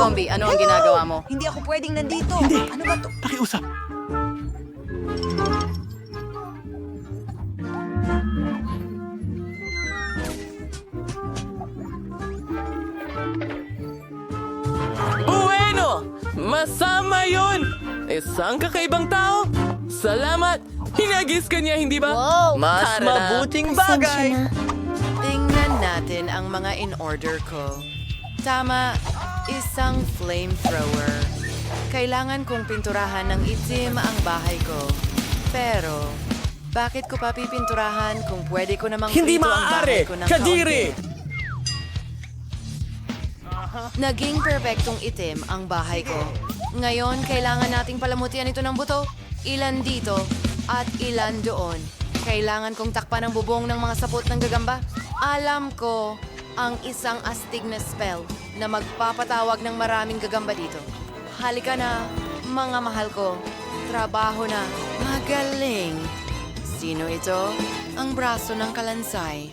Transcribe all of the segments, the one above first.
Zombie, ano ang ginagawa mo? Hindi ako pwedeng nandito. Hindi. Ano ba to? Pakiusap. Bueno! Masama yun! Isang kakaibang tao? Salamat! Hinagis ka niya, hindi ba? Wow, Mas tara na. mabuting bagay! Tingnan natin ang mga in-order ko. Tama, isang flamethrower. Kailangan kong pinturahan ng itim ang bahay ko. Pero, bakit ko pa pipinturahan kung pwede ko namang Hindi prito ang bahay maaari! ko ng Kadiri! kaunti? Naging perpektong itim ang bahay ko. Ngayon, kailangan nating palamutian ito ng buto. Ilan dito at ilan doon. Kailangan kong takpan ang bubong ng mga sapot ng gagamba. Alam ko ang isang astig na spell na magpapatawag ng maraming gagamba dito. Halika na, mga mahal ko. Trabaho na. Magaling. Sino ito? Ang braso ng kalansay.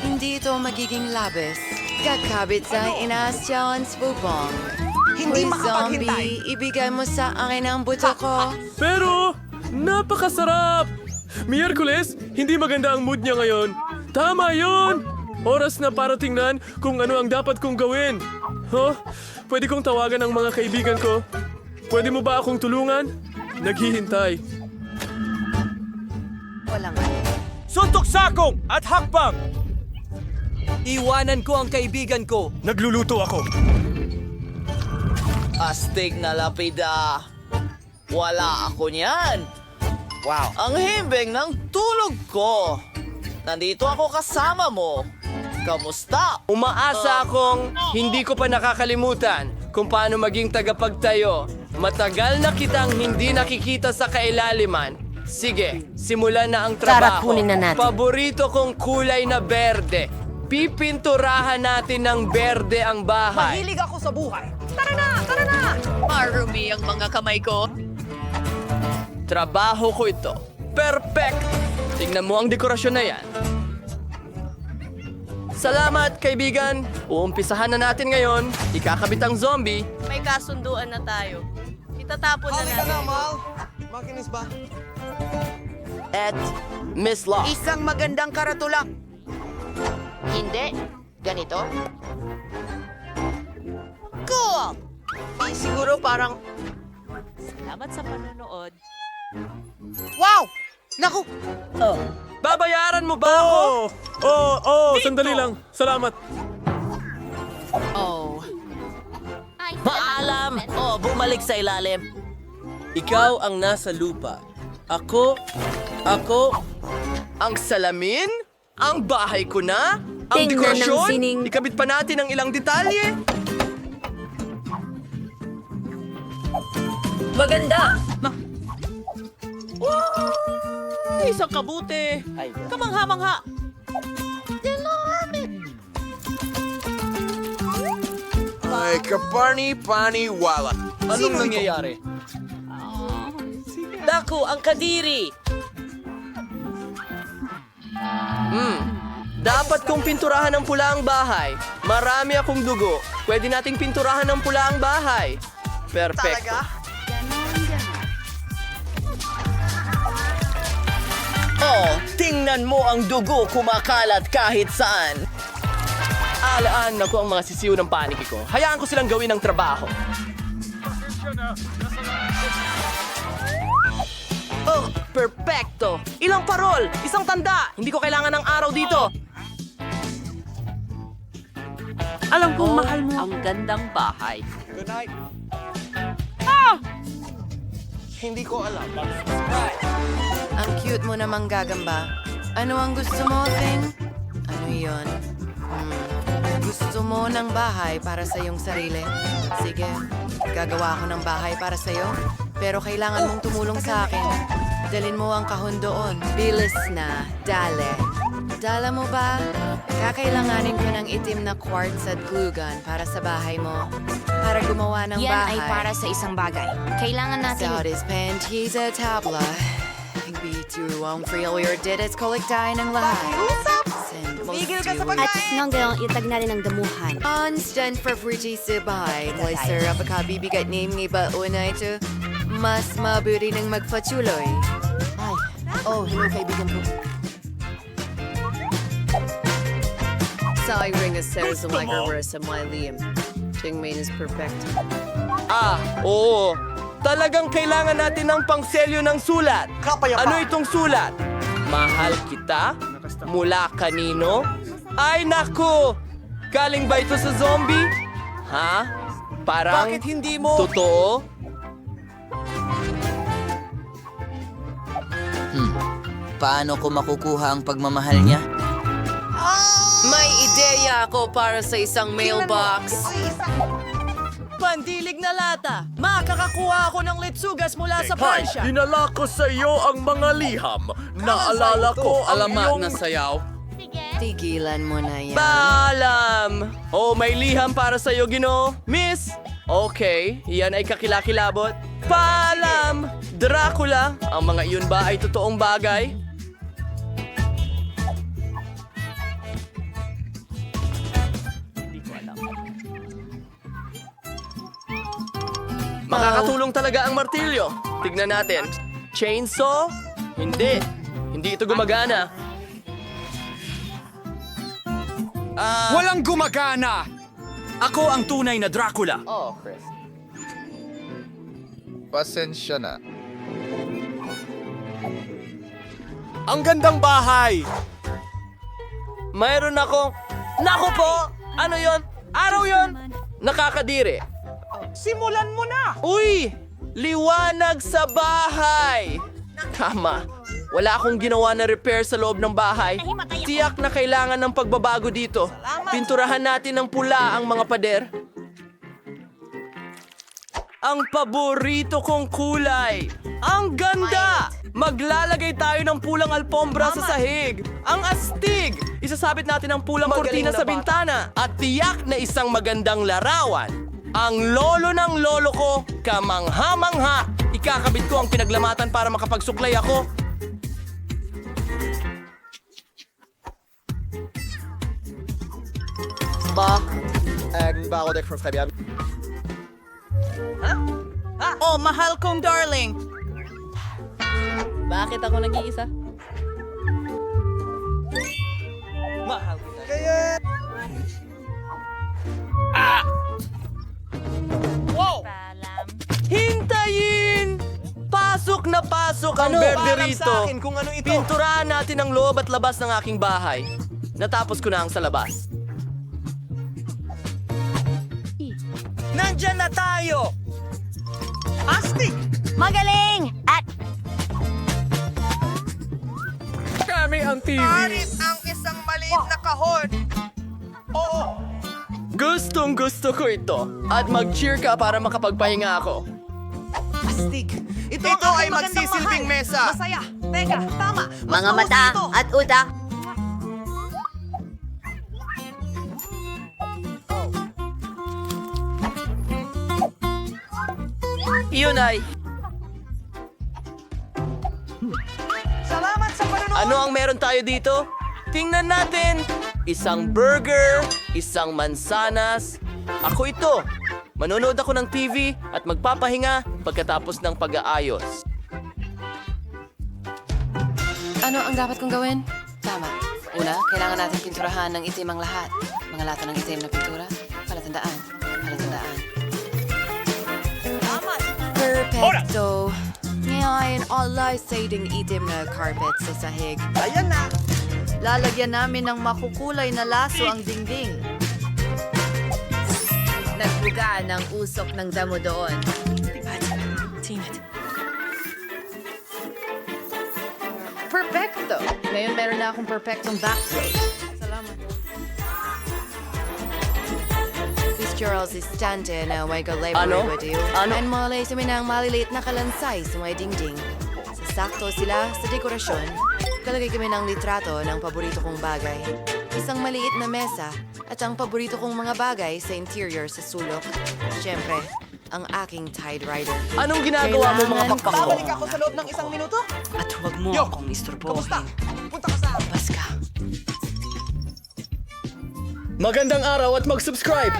Hindi ito magiging labis. Kakabit sa inaasyawan sa bubong. Hindi Hoy, makapaghintay. zombie, ibigay mo sa akin ang buto ko. Pero, napakasarap! Miyerkules, hindi maganda ang mood niya ngayon. Tama yon! Oras na para tingnan kung ano ang dapat kong gawin. Huh? Pwede kong tawagan ang mga kaibigan ko. Pwede mo ba akong tulungan? Naghihintay. Walang Suntok sakong at hakbang! Iwanan ko ang kaibigan ko. Nagluluto ako. Astig na lapida. Wala ako niyan. Wow. Ang himbing ng tulog ko. Nandito ako kasama mo. Kamusta? Umaasa akong hindi ko pa nakakalimutan kung paano maging tagapagtayo. Matagal na kitang hindi nakikita sa kailaliman. Sige, simulan na ang trabaho. Kunin na natin. Paborito kong kulay na berde. Pipinturahan natin ng berde ang bahay. Mahilig ako sa buhay. Tara na! Tara na! marumi ang mga kamay ko. Trabaho ko ito. Perfect! Tingnan mo ang dekorasyon na yan. Salamat, kaibigan. Uumpisahan na natin ngayon. Ikakabit ang zombie. May kasunduan na tayo. Itatapon na natin. Mal. Makinis ba? At Miss Law. Isang magandang karatula. Hindi. Ganito? Cool! Siguro parang... Salamat sa panonood. Wow! Naku! Babayaran mo ba ako? Sandali lang. Salamat. Oh, Paalam! Bumalik sa ilalim. Ikaw ang nasa lupa. Ako, ang salamin? Ang bahay ko na? Ang Tingnan ng dekorasyon? sining. Ikabit pa natin ang ilang detalye? Maganda! Isang kabuti. Kamangha-mangha! Ay, kaparni-pani-wala. Anong nangyayari? Daku, ang kadiri! Dapat kong pinturahan ng pula ang bahay. Marami akong dugo. Pwede nating pinturahan ng pula ang bahay. Perfecto. Tingnan mo ang dugo kumakalat kahit saan. Alaan na ko ang mga sisiw ng paniki ko. Hayaan ko silang gawin ang trabaho. Perfecto! Ilang parol! Isang tanda! Hindi ko kailangan ng araw dito! Alam kong mahal mo. Ang gandang bahay. Good night. Hindi ko alam. ang cute mo namang gagamba. Ano ang gusto mo, Thing? Ano yon? Gusto mo ng bahay para sa iyong sarili? Sige, gagawa ako ng bahay para sa iyo. Pero kailangan mong tumulong sa akin. Dalin mo ang kahon doon. Bilis na, dale. Dala mo ba? Kakailanganin ko ng itim na quartz at glue gun para sa bahay mo. Para gumawa ng Yan bahay. ay para sa isang bagay. Kailangan natin... Saudis panties at tabla. Bituang freeware did its kolektahin ng lahat. Tigil ka sa At pagkain! nanggang itag natin ang damuhan. Constant paborito sa bahay. Mo'y sarap pagkabibigat name ng iba una ito. Mas mabuti ng magpatuloy. Ay, oh, hello kaibigan ko. Sa ring a series of microverse and my Liam. Chingmain is perfect. Oo. Talagang kailangan natin ng pangselyo ng sulat. Kapayapa. Ano itong sulat? Mahal kita? Mula kanino? Ay naku! Galing ba ito sa zombie? Ha? Parang... Bakit hindi mo? Totoo? Paano ko makukuha ang pagmamahal niya? May ideya ako para sa isang mailbox. Pandilig na lata! Makakakuha ako ng litsugas mula sa Pransya! Dinala ko sa iyo ang mga liham. Naalala ko ang Alamat iyong... na sayaw. Tigilan mo na yan. Paalam! Oh, may liham para sa iyo, Ginoo. Miss! Okay, yan ay kakilakilabot. Paalam! Dracula! Ang mga iyon ba ay totoong bagay? Makakatulong talaga ang martilyo. Tignan natin. Chainsaw? Hindi. Hindi ito gumagana. Walang gumagana! Ako ang tunay na Dracula. Oh, Chris. Pasensya na. Ang gandang bahay! Mayroon akong... Naku po! Ano yon? Araw yon? Nakakadiri. Simulan mo na! Uy! Liwanag sa bahay! Tama. Wala akong ginawa na repair sa loob ng bahay. Tiyak na kailangan ng pagbabago dito. Pinturahan natin ng pula ang mga pader. Ang paborito kong kulay! Ang ganda! Maglalagay tayo ng pulang alpombra sa sahig. Ang astig! Isasabit natin ang pulang kortina sa bintana. At tiyak na isang magandang larawan. Ang lolo ng lolo ko, kamangha-mangha. Ikakabit ko ang pinaglamatan para makapagsuklay ako. Oh, mahal kong darling! Bakit ako nag-iisa? Mahal kita. Hintayin! Pasok na pasok ang Ano? berde Paalam rito. sa akin kung ano ito. Pinturahan natin ang loob at labas ng aking bahay. Natapos ko na ang sa labas. Nandyan na tayo! Astig! Magaling! At Kami ang TV. Parit ang isang maliit na kahon! Oo! Gustong gusto ko ito. At mag-cheer ka para makapagpahinga ako. Astig! Ito ay magsisilbing mesa! Masaya! Teka, tama! mga mata at utak. Iyon ay, Salamat sa panonood! ano ang meron tayo dito? Tingnan natin. Isang burger, isang mansanas. Ako ito. Manonood ako ng TV at magpapahinga pagkatapos ng pag-aayos. Ano ang dapat kong gawin? Tama. Una, kailangan natin pinturahan ng itim ang lahat. Mga lata ng itim na pintura. Palatandaan. Palatandaan. Perfecto. Ngayon, alay sa iting itim na carpet sa sahig. Ayan na! Lalagyan namin ng makukulay na laso ang dingding. Nagbuga ng usok ng damo doon. Perfecto! Ngayon meron na akong perfectong backstroke. Salamat. This Charles is stante na may galay Ano? with you. Ano? And malay sa minang maliliit na kalansay sa may dingding. Sasakto sila sa dekorasyon. Kalagay kami ng litrato ng paborito kong bagay. Isang maliit na mesa at ang paborito kong mga bagay sa interior sa sulok. Siyempre, ang aking Tide Rider. Anong ginagawa mo mga Kailangan pakpak ko? Babalik ako sa loob ng isang minuto? At huwag mo akong istorbohin. Punta ka sa akin! Bas ka. Magandang araw at mag-subscribe!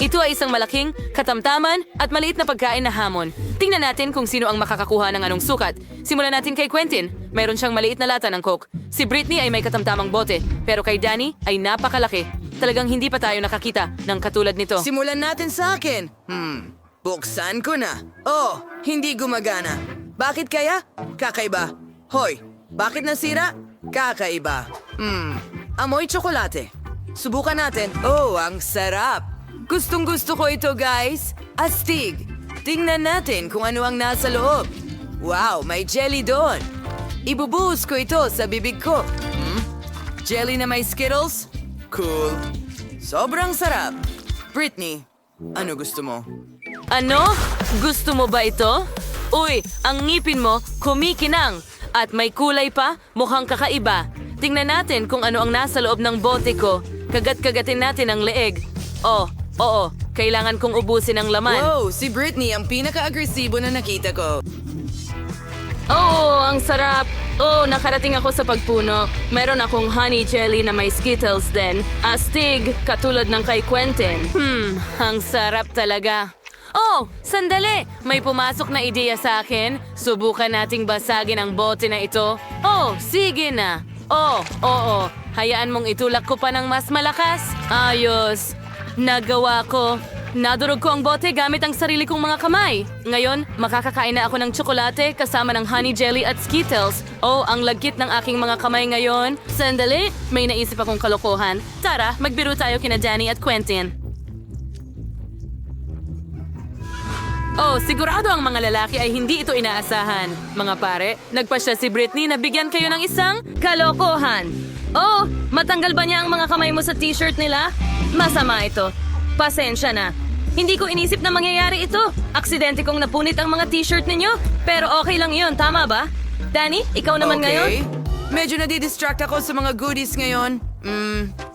Ito ay isang malaking, katamtaman at maliit na pagkain na hamon. Tingnan natin kung sino ang makakakuha ng anong sukat. Simulan natin kay Quentin. Mayroon siyang maliit na lata ng Coke. Si Britney ay may katamtamang bote, pero kay Danny ay napakalaki. Talagang hindi pa tayo nakakita ng katulad nito. Simulan natin sa akin. Buksan ko na. Oh, hindi gumagana. Bakit kaya? Kakaiba. Hoy, bakit nasira? Kakaiba. Amoy tsokolate. Subukan natin. Oh, ang sarap. Gustong gusto ko ito, guys. Astig. Tingnan natin kung ano ang nasa loob. Wow, may jelly doon. Ibubuhos ko ito sa bibig ko. Jelly na may Skittles? Cool. Sobrang sarap. Britney, ano gusto mo? Ano? Gusto mo ba ito? Uy, ang ngipin mo kumikinang. At may kulay pa, mukhang kakaiba. Tingnan natin kung ano ang nasa loob ng bote ko. Kagat-kagatin natin ang leeg. Oh, oo, kailangan kong ubusin ang laman. Wow, si Britney ang pinaka-agresibo na nakita ko. Oo, ang sarap. Oh, nakarating ako sa pagpuno. Meron akong honey jelly na may Skittles din. Astig, katulad ng kay Quentin. Ang sarap talaga. Oh, sandali! May pumasok na ideya sa akin. Subukan nating basagin ang bote na ito. Oh, sige na. Oh, oo. Hayaan mong itulak ko pa ng mas malakas. Ayos. Nagawa ko. Nadurog ko ang bote gamit ang sarili kong mga kamay. Ngayon, makakakain na ako ng tsokolate kasama ng honey jelly at Skittles. Oh, ang lagkit ng aking mga kamay ngayon. Sandali, may naisip akong kalokohan. Tara, magbiro tayo kina Danny at Quentin. Oh, sigurado ang mga lalaki ay hindi ito inaasahan. Mga pare, nagpasya si Britney na bigyan kayo ng isang kalokohan. Oh, matanggal ba niya ang mga kamay mo sa t-shirt nila? Masama ito. Pasensya na. Hindi ko inisip na mangyayari ito. Aksidente kong napunit ang mga t-shirt ninyo. Pero okay lang yun, tama ba? Danny, ikaw naman ngayon? Medyo nadidistract ako sa mga goodies ngayon.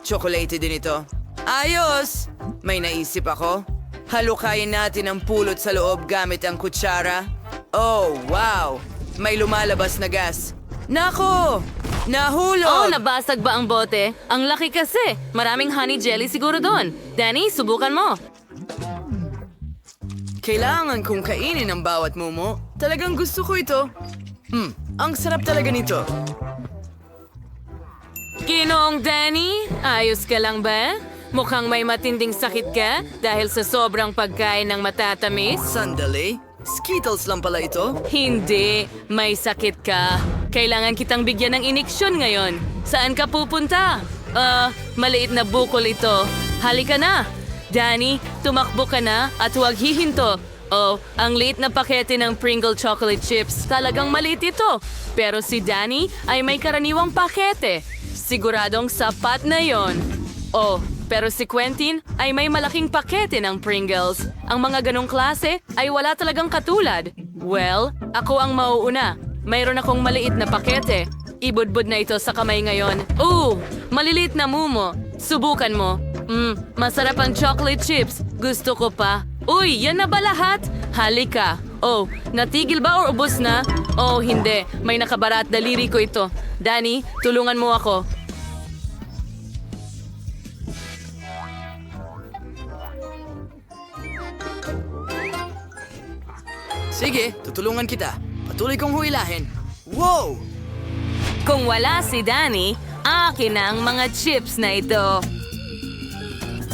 Chocolate din ito. Ayos! May naisip ako. Halukayin natin ang pulot sa loob gamit ang kutsara. Oh, wow! May lumalabas na gas. Nako! Nahulog! Oh, nabasag ba ang bote? Ang laki kasi. Maraming honey jelly siguro doon. Danny, subukan mo. Kailangan kong kainin ang bawat mumo. Talagang gusto ko ito. Ang sarap talaga nito. Ginoong Danny, ayos ka lang ba? Mukhang may matinding sakit ka dahil sa sobrang pagkain ng matatamis. Sandali. Skittles lang pala ito. Hindi, may sakit ka. Kailangan kitang bigyan ng iniksyon ngayon. Saan ka pupunta? Maliit na bukol ito. Halika na. Danny, tumakbo ka na at huwag hihinto. Oh, ang liit na pakete ng Pringle chocolate chips. Talagang maliit ito. Pero si Danny ay may karaniwang pakete. Siguradong sapat na yon. Oh, pero si Quentin ay may malaking pakete ng Pringles. Ang mga ganong klase ay wala talagang katulad. Well, ako ang mauuna. Mayroon akong maliit na pakete. Ibudbud na ito sa kamay ngayon. Maliliit na mumo. Subukan mo. Masarap ang chocolate chips. Gusto ko pa. Uy, yan na ba lahat? Halika. Oh, natigil ba o ubos na? Oh, hindi. May nakabara at daliri ko ito. Danny, tulungan mo ako. Sige, tutulungan kita. Patuloy kong huwilahin. Wow! Kung wala si Danny, akin na ang mga chips na ito.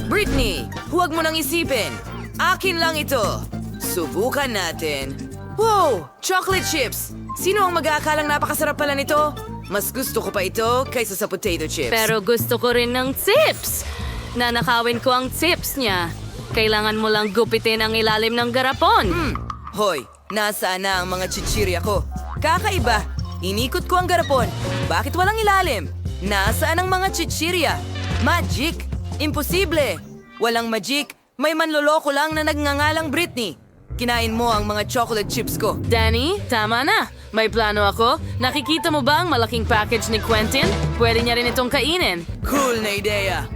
Britney, huwag mo nang isipin. Akin lang ito. Subukan natin. Wow! Chocolate chips! Sino ang mag-aakalang napakasarap pala nito? Mas gusto ko pa ito kaysa sa potato chips. Pero gusto ko rin ng chips. Nanakawin ko ang chips niya. Kailangan mo lang gupitin ang ilalim ng garapon. Hoy, nasaan na ang mga chichirya ko? Kakaiba! Inikot ko ang garapon. Bakit walang ilalim? Nasaan ang mga chichirya? Magic! Imposible! Walang magic. May manloloko lang na nagngangalang Britney. Kinain mo ang mga chocolate chips ko. Danny, tama na. May plano ako. Nakikita mo ba ang malaking package ni Quentin? Pwede niya rin itong kainin. Cool na ideya.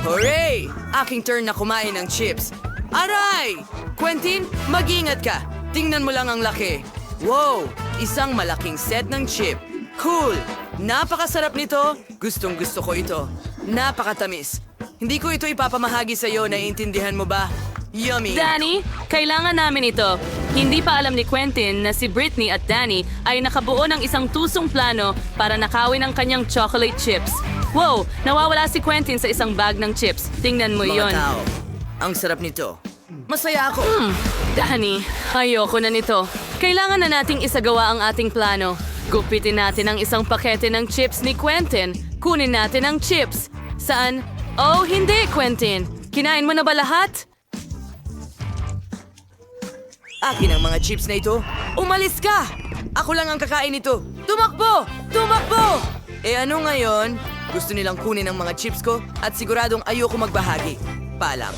Hooray! Aking turn na kumain ng chips. Aray! Quentin, mag-ingat ka. Tingnan mo lang ang laki. Wow! Isang malaking set ng chip. Cool! Napakasarap nito. Gustong gusto ko ito. Napakatamis. Hindi ko ito ipapamahagi sa'yo, naiintindihan mo ba? Yummy. Danny, kailangan namin ito. Hindi pa alam ni Quentin na si Britney at Danny ay nakabuo ng isang tusong plano para nakawin ang kanyang chocolate chips. Wow, nawawala si Quentin sa isang bag ng chips. Tingnan mo Mga yon. tao, ang sarap nito. Masaya ako. Danny, ayoko na nito. Kailangan na nating isagawa ang ating plano. Gupitin natin ang isang pakete ng chips ni Quentin. Kunin natin ang chips. Saan? Oh, hindi, Quentin. Kinain mo na ba lahat? Akin ang mga chips na ito. Umalis ka! Ako lang ang kakain nito. Tumakbo! Tumakbo! Ano ngayon? Gusto nilang kunin ang mga chips ko at siguradong ayoko magbahagi. Paalam.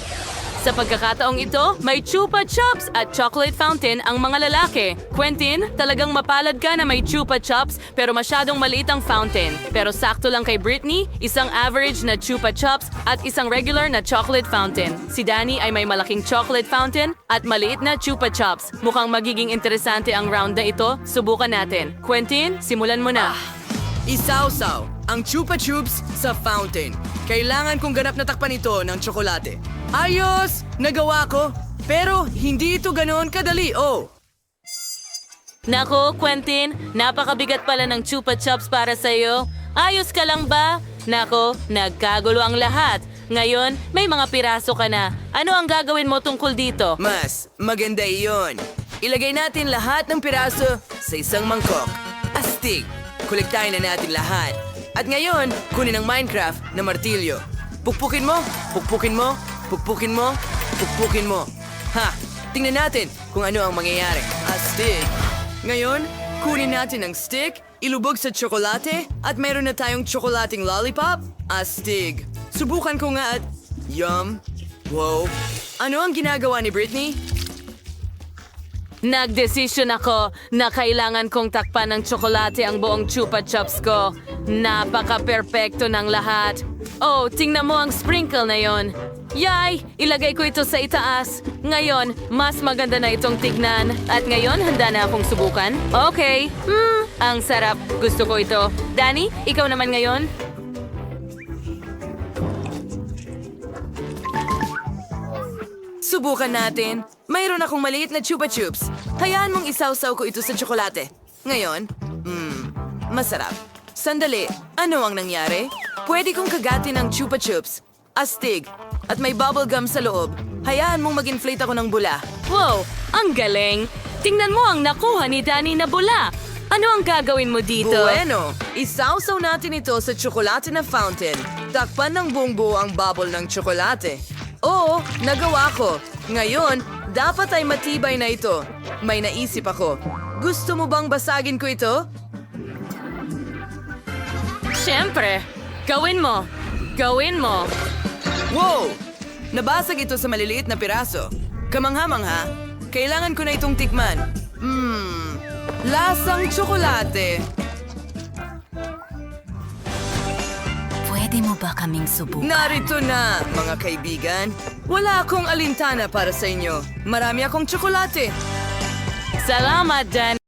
Sa pagkakataong ito, may Chupa Chups at chocolate fountain ang mga lalaki. Quentin, talagang mapalad ka na may Chupa Chups pero masyadong maliit ang fountain. Pero sakto lang kay Britney, isang average na Chupa Chups at isang regular na chocolate fountain. Si Danny ay may malaking chocolate fountain at maliit na Chupa Chups. Mukhang magiging interesante ang round na ito. Subukan natin. Quentin, simulan mo na. Isawsaw ang Chupa Chups sa fountain. Kailangan kong ganap na takpan ito ng tsokolate. Ayos! Nagawa ko! Pero hindi ito ganoon kadali, oh! Nako, Quentin, napakabigat pala ng Chupa Chups para sa'yo. Ayos ka lang ba? Nako, nagkagulo ang lahat. Ngayon, may mga piraso ka na. Ano ang gagawin mo tungkol dito? Mas maganda iyon. Ilagay natin lahat ng piraso sa isang mangkok. Astig! Kolektahin na natin lahat. At ngayon, kunin ang Minecraft na martilyo. Pukpukin mo, pukpukin mo, pukpukin mo, pukpukin mo. Ha! Tingnan natin kung ano ang mangyayari. Astig! Ngayon, kunin natin ang stick, ilubog sa tsokolate, at meron na tayong tsokolating lollipop. Astig! Subukan ko nga at... Yum! Wow! Ano ang ginagawa ni Britney? Nagdesisyon ako na kailangan kong takpan ng tsokolate ang buong Chupa Chups ko. Napaka-perpekto ng lahat. Oh, tingnan mo ang sprinkle na yon. Yay! Ilagay ko ito sa itaas. Ngayon, mas maganda na itong tignan. At ngayon, handa na akong subukan. Okay. Ang sarap. Gusto ko ito. Danny, ikaw naman ngayon? Subukan natin. Mayroon akong maliit na Chupa Chups. Hayaan mong isawsaw ko ito sa tsokolate. Ngayon, masarap. Sandali, ano ang nangyari? Pwede kong kagatin ng Chupa Chups. Astig. At may bubblegum sa loob. Hayaan mong mag-inflate ako ng bula. Wow, ang galing. Tingnan mo ang nakuha ni Danny na bula. Ano ang gagawin mo dito? Bueno, isawsaw natin ito sa tsokolate na fountain. Takpan ng buong buo ang bubble ng tsokolate. Oo, nagawa ko. Ngayon, dapat ay matibay na ito. May naisip ako. Gusto mo bang basagin ko ito? Siyempre. Gawin mo. Gawin mo. Wow! Nabasag ito sa maliliit na piraso. Kamangha-mangha, kailangan ko na itong tikman. Lasang tsokolate. Pwede mo ba kaming subukan? Narito na, mga kaibigan. Wala akong alintana para sa inyo. Marami akong tsokolate. Salamat, Dan.